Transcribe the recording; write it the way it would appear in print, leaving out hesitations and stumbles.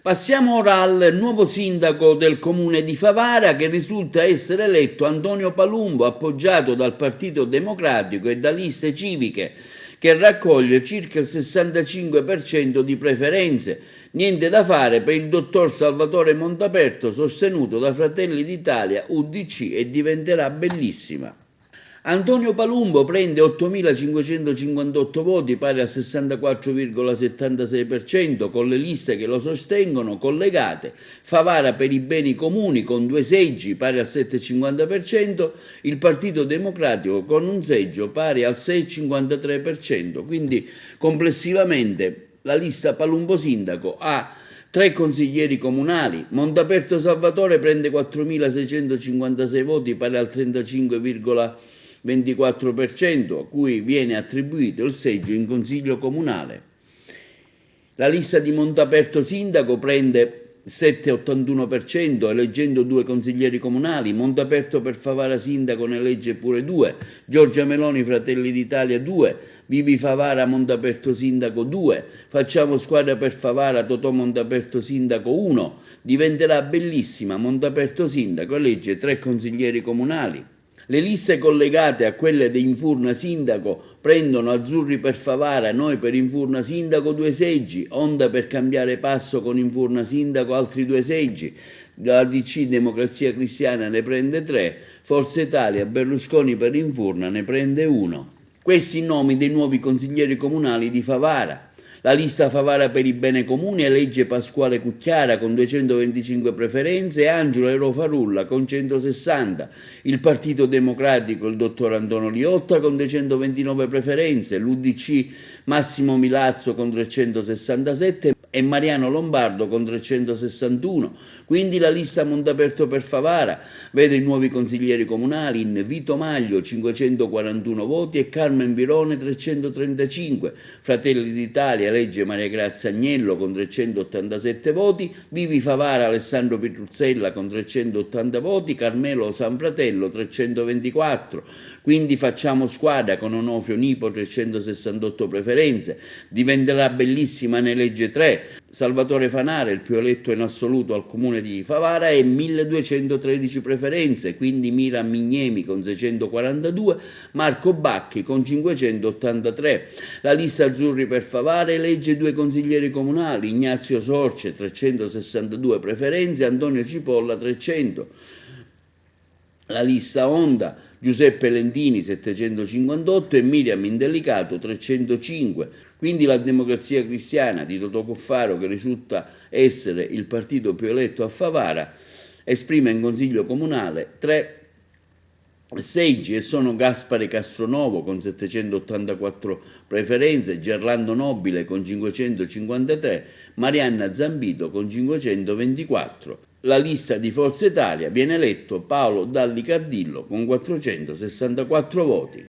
Passiamo ora al nuovo sindaco del comune di Favara, che risulta essere eletto Antonio Palumbo, appoggiato dal Partito Democratico e da liste civiche, che raccoglie circa il 65% di preferenze. Niente da fare per il dottor Salvatore Montaperto, sostenuto da Fratelli d'Italia, UDC, e diventerà bellissima. Antonio Palumbo prende 8.558 voti, pari al 64,76%, con le liste che lo sostengono collegate: Favara per i beni comuni con 2 seggi, pari al 7,50%, il Partito Democratico con un seggio, pari al 6,53%. Quindi complessivamente la lista Palumbo Sindaco ha 3 consiglieri comunali. Montaperto Salvatore prende 4.656 voti, pari al 35,24%, a cui viene attribuito il seggio in consiglio comunale. La lista di Montaperto Sindaco prende 7,81%, eleggendo 2 consiglieri comunali. Montaperto per Favara Sindaco ne elegge pure 2, Giorgia Meloni Fratelli d'Italia 2, Vivi Favara Montaperto Sindaco 2, Facciamo Squadra per Favara Totò Montaperto Sindaco 1, diventerà bellissima Montaperto Sindaco elegge 3 consiglieri comunali. Le liste collegate a quelle di Infurna Sindaco prendono Azzurri per Favara, Noi per Infurna Sindaco 2 seggi, Onda per Cambiare Passo con Infurna Sindaco altri 2 seggi, la DC Democrazia Cristiana ne prende 3, Forza Italia Berlusconi per Infurna ne prende 1. Questi i nomi dei nuovi consiglieri comunali di Favara. La lista Favara per i beni comuni elegge Pasquale Cucchiara con 225 preferenze e Angelo Ero Farulla con 160. Il Partito Democratico il dottor Antonio Liotta con 229 preferenze, l'UDC Massimo Milazzo con 367 e Mariano Lombardo con 361. Quindi la lista Montaperto per Favara vede i nuovi consiglieri comunali in Vito Maglio 541 voti e Carmen Virone 335. Fratelli d'Italia elegge Maria Grazia Agnello con 387 voti, Vivi Favara Alessandro Pitruzzella con 380 voti, Carmelo Sanfratello 324. Quindi Facciamo Squadra con Onofrio Nipo 368 preferenze, diventerà bellissima ne legge 3, Salvatore Fanara, il più eletto in assoluto al comune di Favara, e 1213 preferenze, quindi Mira Mignemi con 642, Marco Bacchi con 583. La lista Azzurri per Favara elegge 2 consiglieri comunali, Ignazio Sorce 362 preferenze, Antonio Cipolla 300. La lista Onda Giuseppe Lentini 758 e Miriam Indelicato 305. Quindi la Democrazia Cristiana di Totò Cuffaro, che risulta essere il partito più eletto a Favara, esprime in consiglio comunale 3 seggi e sono Gaspare Castronovo con 784 preferenze, Gerlando Nobile con 553, Marianna Zambito con 524. La lista di Forza Italia viene eletto Paolo Dalli Cardillo con 464 voti.